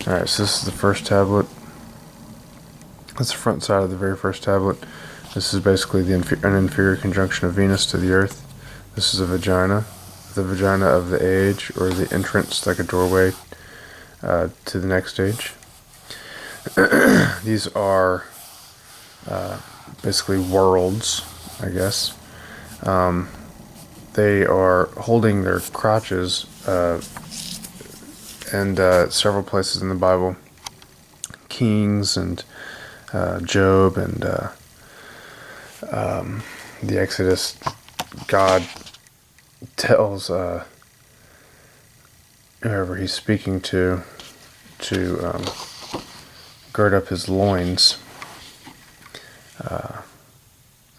Alright, so this is the first tablet. That's the front side of the very first tablet. This is basically an inferior conjunction of Venus to the Earth. This is a vagina. The vagina of the age, or the entrance, like a doorway to the next stage. These are basically worlds, I guess. They are holding their crotches and several places in the Bible. Kings and Job and the Exodus, God tells whoever he's speaking to gird up his loins.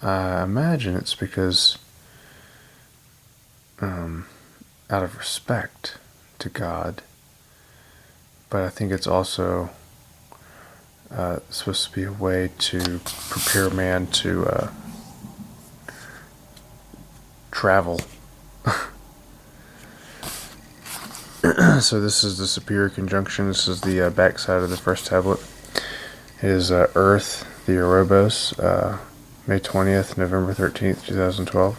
I imagine it's because out of respect to God, but I think it's also supposed to be a way to prepare man to travel. So this is the superior conjunction. This is the back side of the first tablet. It is Earth, the Erebos, May 20th, November 13th, 2012.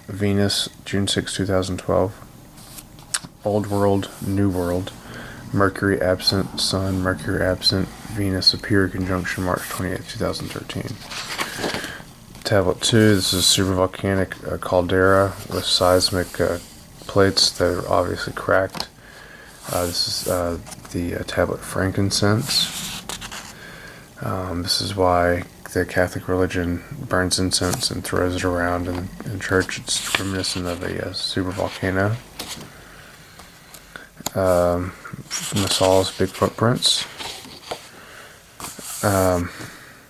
Venus, June 6, 2012. Old World, New World. Mercury absent, Sun, Mercury absent, Venus superior conjunction, March 28th, 2013. Tablet 2, this is supervolcanic caldera with seismic plates that are obviously cracked. This is the tablet frankincense. This is why the Catholic religion burns incense and throws it around in church. It's reminiscent of a supervolcano. Masal's big footprints.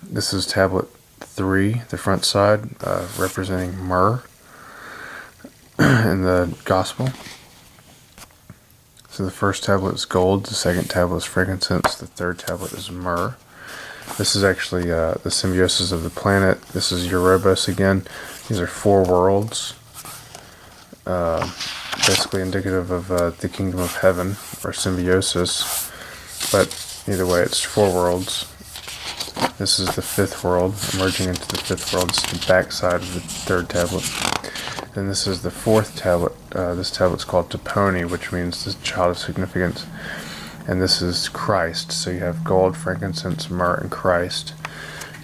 This is tablet 3, the front side, representing myrrh in the gospel. So the first tablet is gold, the second tablet is frankincense, the third tablet is myrrh. This is actually the symbiosis of the planet. This is Erebos again. These are 4 worlds, basically indicative of the kingdom of heaven, or symbiosis. But either way, it's 4 worlds. This is the 5th world, emerging into the 5th world. This is the back side of the 3rd tablet. Then this is the 4th tablet. This tablet's called Tiponi, which means the child of significance. And this is Christ. So you have gold, frankincense, myrrh, and Christ.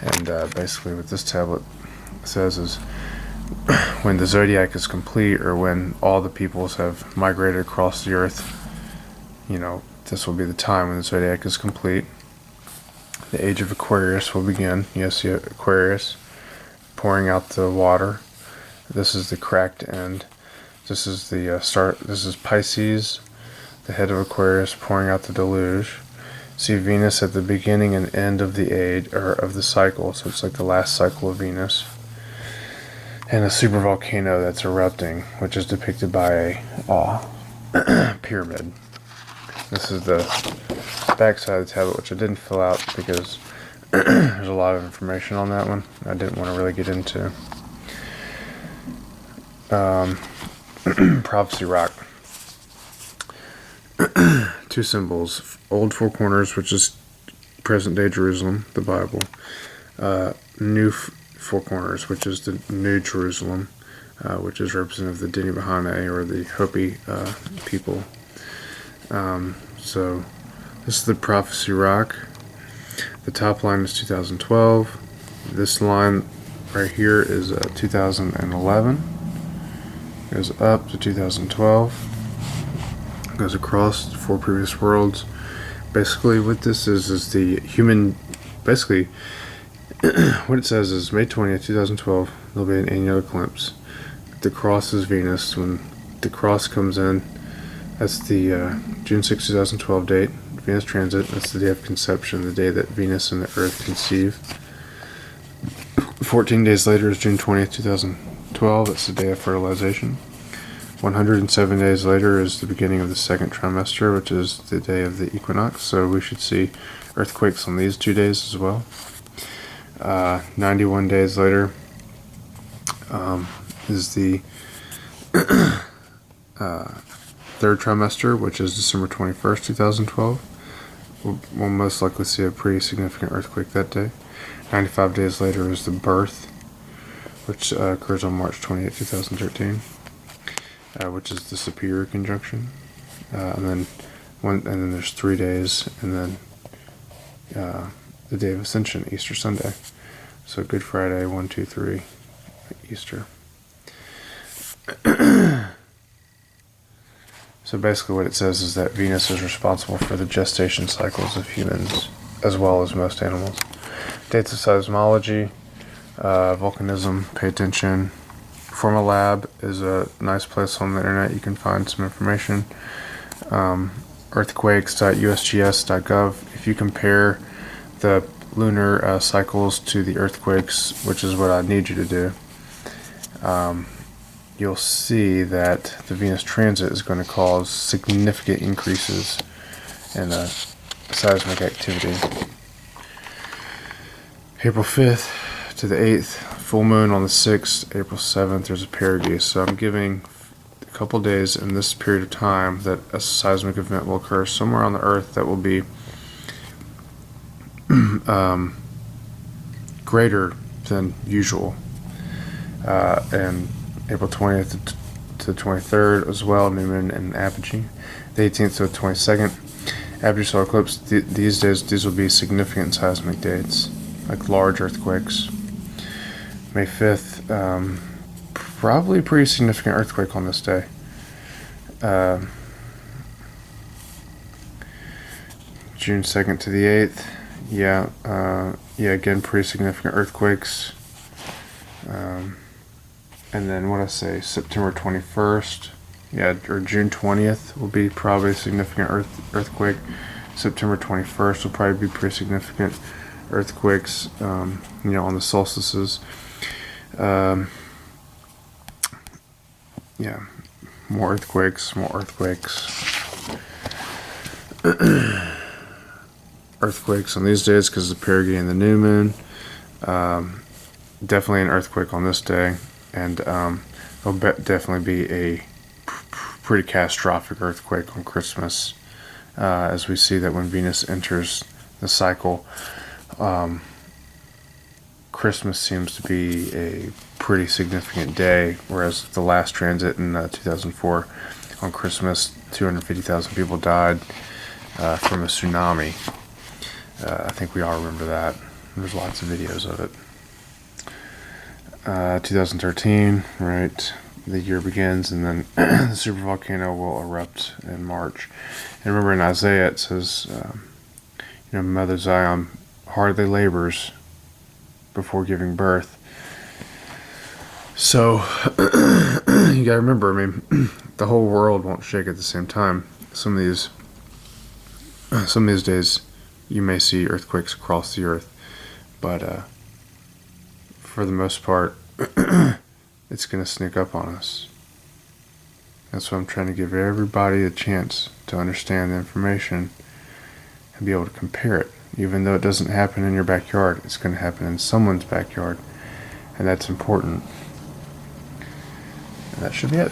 And basically what this tablet says is, when the zodiac is complete, or when all the peoples have migrated across the earth, this will be the time when the zodiac is complete. The age of Aquarius will begin. Yes, Aquarius, pouring out the water. This is the cracked end. This is the start. This is Pisces, the head of Aquarius, pouring out the deluge. See Venus at the beginning and end of the age, or of the cycle. So it's like the last cycle of Venus. And a supervolcano that's erupting, which is depicted by a pyramid. This is the back side of the tablet, which I didn't fill out because there's a lot of information on that one I didn't want to really get into. Prophecy rock. 2 symbols. Old Four Corners, which is present-day Jerusalem, the Bible. New Four Corners, which is the New Jerusalem, which is representative of the Pahana, or the Hopi people. So this is the prophecy rock. The top line is 2012. This line right here is 2011. Goes up to 2012. Goes across the 4 previous worlds. Basically what this is the human, basically what it says is May 20th, 2012, there'll be an annular eclipse. The cross is Venus. When the cross comes in, that's the June 6, 2012 date, Venus transit. That's the day of conception, the day that Venus and the Earth conceive. 14 days later is June 20th, 2012. That's the day of fertilization. 107 days later is the beginning of the 2nd trimester, which is the day of the equinox. So we should see earthquakes on these 2 days as well. 91 days later is the 3rd trimester, which is December 21st, 2012. we'll most likely see a pretty significant earthquake that day. 95 days later is the birth, which occurs on March 28, 2013, which is the Superior Conjunction. And then there's 3 days, and then the Day of Ascension, Easter Sunday. So Good Friday, 1, 2, 3, Easter. So basically what it says is that Venus is responsible for the gestation cycles of humans, as well as most animals. Dates of seismology, volcanism, pay attention. Forma Lab is a nice place on the internet. You can find some information. Earthquakes.usgs.gov. If you compare the lunar cycles to the earthquakes, which is what I need you to do, you'll see that the Venus transit is going to cause significant increases in seismic activity. April 5th to the 8th, full moon on the 6th. April 7th, there's a perigee. So I'm giving a couple days in this period of time that a seismic event will occur somewhere on the Earth that will be greater than usual. And April 20th to the 23rd as well, new moon in Apogee. The 18th to the 22nd, Apogee solar eclipse. These days, these will be significant seismic dates, like large earthquakes. May 5th, probably a pretty significant earthquake on this day. June 2nd to the 8th, yeah, again, pretty significant earthquakes. And then what I say, September 21st, or June 20th will be probably a significant earthquake. September 21st will probably be pretty significant earthquakes, on the solstices. More earthquakes. Earthquakes on these days because of the perigee and the new moon. Definitely an earthquake on this day. And there'll definitely be a pretty catastrophic earthquake on Christmas, as we see that when Venus enters the cycle, Christmas seems to be a pretty significant day, whereas the last transit in 2004 on Christmas, 250,000 people died from a tsunami. I think we all remember that. There's lots of videos of it. 2013, right? The year begins, and then the supervolcano will erupt in March. And remember, in Isaiah it says, Mother Zion hardly labors before giving birth. So you gotta remember, the whole world won't shake at the same time. Some of these days, you may see earthquakes across the earth, but for the most part, it's going to sneak up on us. That's why I'm trying to give everybody a chance to understand the information and be able to compare it. Even though it doesn't happen in your backyard, it's going to happen in someone's backyard, and that's important. And that should be it.